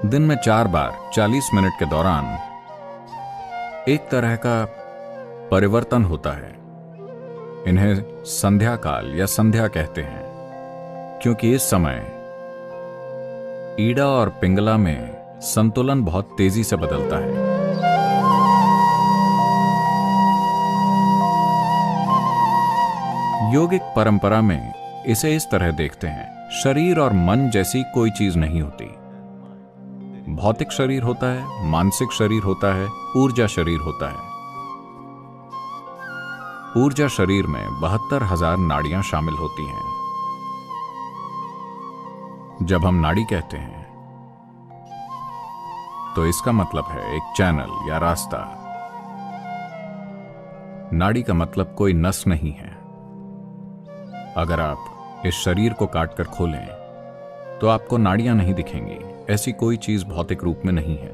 दिन में 4 बार 40 मिनट के दौरान एक तरह का परिवर्तन होता है। इन्हें संध्या काल या संध्या कहते हैं, क्योंकि इस समय ईड़ा और पिंगला में संतुलन बहुत तेजी से बदलता है। योगिक परंपरा में इसे इस तरह देखते हैं, शरीर और मन जैसी कोई चीज नहीं होती। भौतिक शरीर होता है, मानसिक शरीर होता है, ऊर्जा शरीर होता है। ऊर्जा शरीर में 72,000 नाड़ियां शामिल होती हैं। जब हम नाड़ी कहते हैं तो इसका मतलब है एक चैनल या रास्ता। नाड़ी का मतलब कोई नस नहीं है। अगर आप इस शरीर को काटकर खोलें तो आपको नाड़ियां नहीं दिखेंगी। ऐसी कोई चीज भौतिक रूप में नहीं है।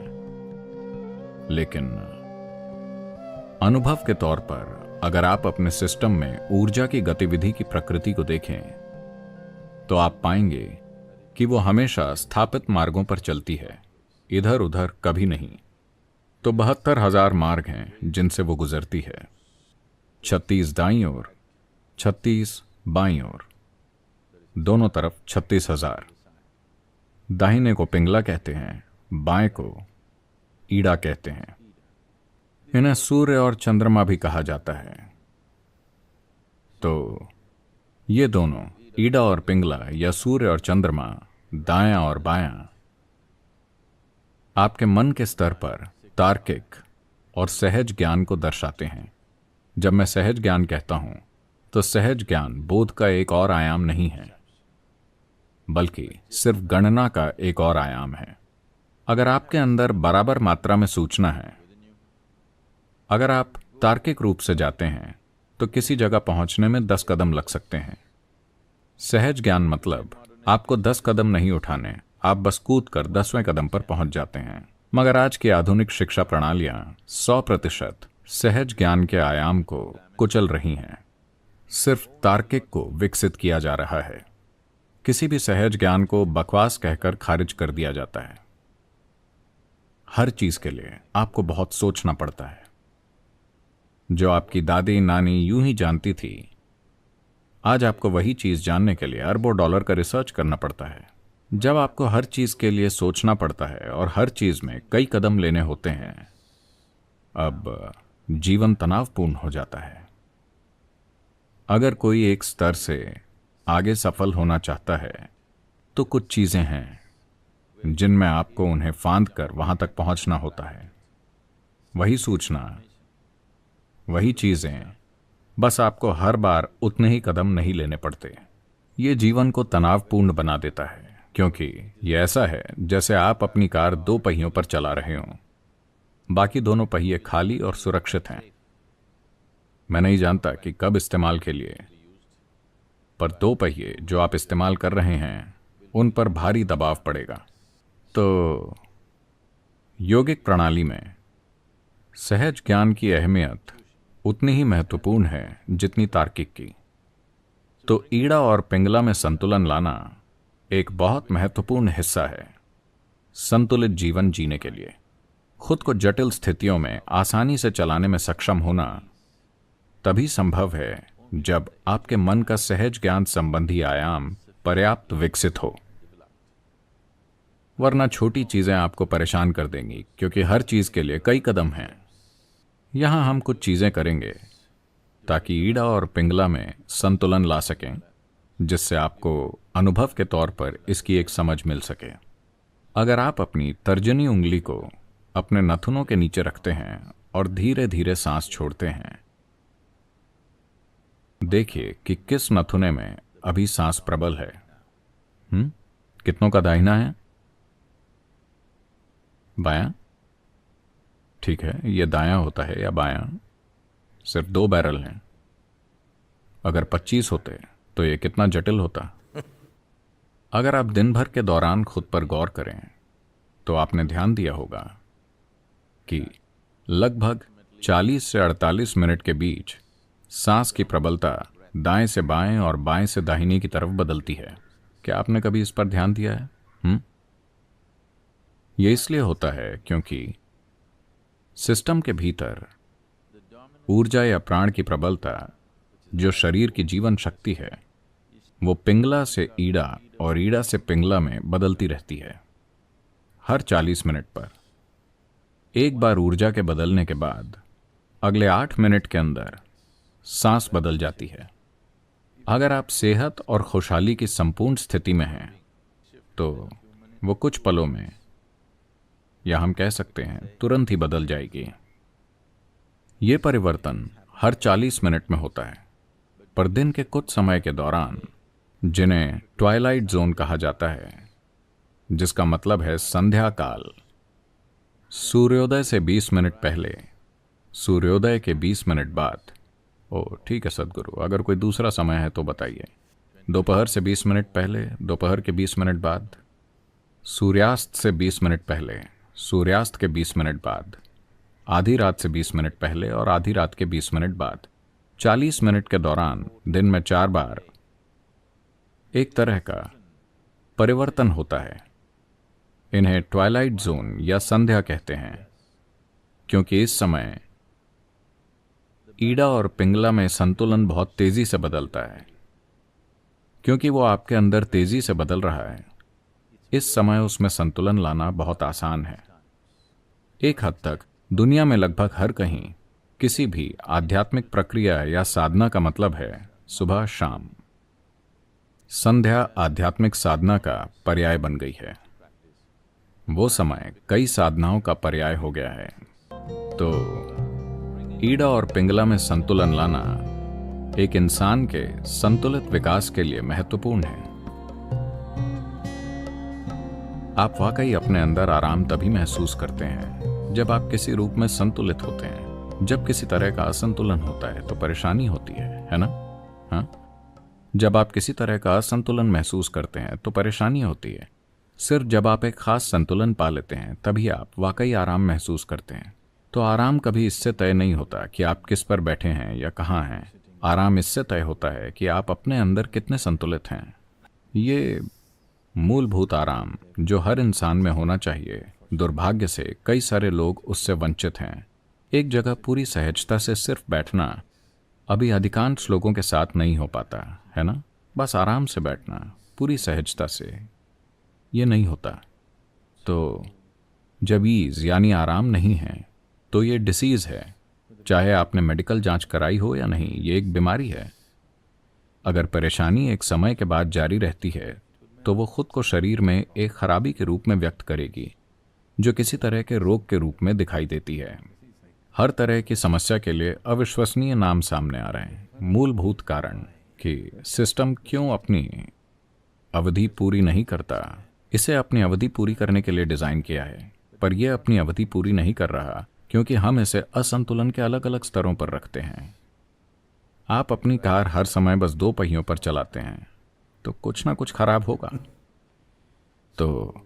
लेकिन अनुभव के तौर पर अगर आप अपने सिस्टम में ऊर्जा की गतिविधि की प्रकृति को देखें तो आप पाएंगे कि वो हमेशा स्थापित मार्गों पर चलती है, इधर उधर कभी नहीं। तो 72,000 मार्ग हैं जिनसे वो गुजरती है। 36 दाईं ओर, 36 बाईं ओर, दोनों तरफ 36,000। दाहिने को पिंगला कहते हैं, बाएं को ईड़ा कहते हैं। इन्हें सूर्य और चंद्रमा भी कहा जाता है। तो ये दोनों ईड़ा और पिंगला या सूर्य और चंद्रमा, दायां और बायां, आपके मन के स्तर पर तार्किक और सहज ज्ञान को दर्शाते हैं। जब मैं सहज ज्ञान कहता हूं तो सहज ज्ञान बोध का एक और आयाम नहीं है, बल्कि सिर्फ गणना का एक और आयाम है। अगर आपके अंदर बराबर मात्रा में सूचना है, अगर आप तार्किक रूप से जाते हैं तो किसी जगह पहुंचने में 10 कदम लग सकते हैं। सहज ज्ञान मतलब आपको 10 कदम नहीं उठाने, आप बस कूद कर 10वें कदम पर पहुंच जाते हैं। मगर आज की आधुनिक शिक्षा प्रणालियां 100% सहज ज्ञान के आयाम को कुचल रही हैं। सिर्फ तार्किक को विकसित किया जा रहा है। किसी भी सहज ज्ञान को बकवास कहकर खारिज कर दिया जाता है। हर चीज के लिए आपको बहुत सोचना पड़ता है। जो आपकी दादी नानी यूं ही जानती थी, आज आपको वही चीज जानने के लिए अरबों डॉलर का रिसर्च करना पड़ता है। जब आपको हर चीज के लिए सोचना पड़ता है और हर चीज में कई कदम लेने होते हैं, अब जीवन तनावपूर्ण हो जाता है। अगर कोई एक स्तर से आगे सफल होना चाहता है तो कुछ चीजें हैं जिनमें आपको उन्हें फांद कर वहां तक पहुंचना होता है। वही सूचना, वही चीजें, बस आपको हर बार उतने ही कदम नहीं लेने पड़ते। ये जीवन को तनावपूर्ण बना देता है, क्योंकि ये ऐसा है जैसे आप अपनी कार 2 पहियों पर चला रहे हों। बाकी दोनों पहिए खाली और सुरक्षित हैं। मैं नहीं जानता कि कब इस्तेमाल के लिए, पर 2 पहिए जो आप इस्तेमाल कर रहे हैं उन पर भारी दबाव पड़ेगा। तो योगिक प्रणाली में सहज ज्ञान की अहमियत उतनी ही महत्वपूर्ण है जितनी तार्किक की। तो ईड़ा और पिंगला में संतुलन लाना एक बहुत महत्वपूर्ण हिस्सा है संतुलित जीवन जीने के लिए। खुद को जटिल स्थितियों में आसानी से चलाने में सक्षम होना तभी संभव है जब आपके मन का सहज ज्ञान संबंधी आयाम पर्याप्त विकसित हो। वरना छोटी चीजें आपको परेशान कर देंगी, क्योंकि हर चीज के लिए कई कदम हैं। यहां हम कुछ चीजें करेंगे ताकि ईड़ा और पिंगला में संतुलन ला सकें, जिससे आपको अनुभव के तौर पर इसकी एक समझ मिल सके। अगर आप अपनी तर्जनी उंगली को अपने नथुनों के नीचे रखते हैं और धीरे धीरे सांस छोड़ते हैं, देखिए कि किस नथुने में अभी सांस प्रबल है। कितनों का दाहिना है? बायां? ठीक है, यह दायां होता है या बायां? सिर्फ 2 बैरल हैं। अगर 25 होते तो यह कितना जटिल होता। अगर आप दिन भर के दौरान खुद पर गौर करें तो आपने ध्यान दिया होगा कि लगभग 40 से 48 मिनट के बीच सांस की प्रबलता दाएं से बाएं और बाएं से दाहिने की तरफ बदलती है। क्या आपने कभी इस पर ध्यान दिया है? ये इसलिए होता है क्योंकि सिस्टम के भीतर ऊर्जा या प्राण की प्रबलता, जो शरीर की जीवन शक्ति है, वो पिंगला से ईड़ा और ईड़ा से पिंगला में बदलती रहती है हर 40 मिनट पर। एक बार ऊर्जा के बदलने के बाद अगले 8 मिनट के अंदर सांस बदल जाती है। अगर आप सेहत और खुशहाली की संपूर्ण स्थिति में हैं तो वो कुछ पलों में, या हम कह सकते हैं तुरंत ही बदल जाएगी। ये परिवर्तन हर 40 मिनट में होता है, पर दिन के कुछ समय के दौरान, जिन्हें ट्वाइलाइट जोन कहा जाता है, जिसका मतलब है संध्या काल, सूर्योदय से 20 मिनट पहले, सूर्योदय के 20 मिनट बाद, ओ ठीक है सदगुरु, अगर कोई दूसरा समय है तो बताइए, दोपहर से 20 मिनट पहले, दोपहर के 20 मिनट बाद, सूर्यास्त से 20 मिनट पहले, सूर्यास्त के 20 मिनट बाद, आधी रात से 20 मिनट पहले और आधी रात के 20 मिनट बाद, 40 मिनट के दौरान दिन में 4 बार एक तरह का परिवर्तन होता है। इन्हें ट्वाइलाइट जोन या संध्या कहते हैं, क्योंकि इस समय ईड़ा और पिंगला में संतुलन बहुत तेजी से बदलता है। क्योंकि वो आपके अंदर तेजी से बदल रहा है, इस समय उसमें संतुलन लाना बहुत आसान है। एक हद तक दुनिया में लगभग हर कहीं किसी भी आध्यात्मिक प्रक्रिया या साधना का मतलब है सुबह शाम। संध्या आध्यात्मिक साधना का पर्याय बन गई है। वो समय कई साधनाओं का पर्याय हो गया है। तो ईड़ा और पिंगला में संतुलन लाना एक इंसान के संतुलित विकास के लिए महत्वपूर्ण है। आप वाकई अपने अंदर आराम तभी महसूस करते हैं जब आप किसी रूप में संतुलित होते हैं। जब किसी तरह का असंतुलन होता है तो परेशानी होती है ना? हाँ, जब आप किसी तरह का असंतुलन महसूस करते हैं तो परेशानी होती है। सिर्फ जब आप एक खास संतुलन पा लेते हैं तभी आप वाकई आराम महसूस करते हैं। तो आराम कभी इससे तय नहीं होता कि आप किस पर बैठे हैं या कहाँ हैं। आराम इससे तय होता है कि आप अपने अंदर कितने संतुलित हैं। ये मूलभूत आराम जो हर इंसान में होना चाहिए, दुर्भाग्य से कई सारे लोग उससे वंचित हैं। एक जगह पूरी सहजता से सिर्फ बैठना अभी अधिकांश लोगों के साथ नहीं हो पाता है ना? बस आराम से बैठना पूरी सहजता से, ये नहीं होता। तो जब ईज यानी आराम नहीं है तो ये डिसीज है। चाहे आपने मेडिकल जांच कराई हो या नहीं, ये एक बीमारी है। अगर परेशानी एक समय के बाद जारी रहती है तो वो खुद को शरीर में एक खराबी के रूप में व्यक्त करेगी, जो किसी तरह के रोग के रूप में दिखाई देती है। हर तरह की समस्या के लिए अविश्वसनीय नाम सामने आ रहे हैं। मूलभूत कारण कि सिस्टम क्यों अपनी अवधि पूरी नहीं करता। इसे अपनी अवधि पूरी करने के लिए डिजाइन किया है, पर यह अपनी अवधि पूरी नहीं कर रहा क्योंकि हम इसे असंतुलन के अलग अलग स्तरों पर रखते हैं। आप अपनी कार हर समय बस 2 पहियों पर चलाते हैं तो कुछ ना कुछ खराब होगा। तो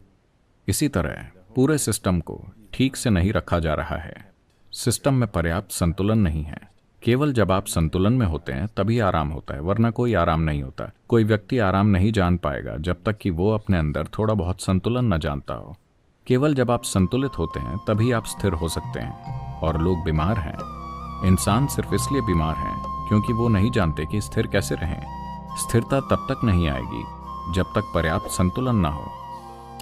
इसी तरह पूरे सिस्टम को ठीक से नहीं रखा जा रहा है। सिस्टम में पर्याप्त संतुलन नहीं है। केवल जब आप संतुलन में होते हैं तभी आराम होता है, वरना कोई आराम नहीं होता। कोई व्यक्ति आराम नहीं जान पाएगा जब तक कि वो अपने अंदर थोड़ा बहुत संतुलन न जानता हो। केवल जब आप संतुलित होते हैं तभी आप स्थिर हो सकते हैं। और लोग बीमार हैं। इंसान सिर्फ इसलिए बीमार हैं क्योंकि वो नहीं जानते कि स्थिर कैसे रहें। स्थिरता तब तक नहीं आएगी जब तक पर्याप्त संतुलन ना हो।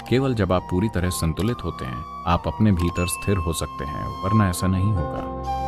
केवल जब आप पूरी तरह संतुलित होते हैं आप अपने भीतर स्थिर हो सकते हैं, वरना ऐसा नहीं होगा।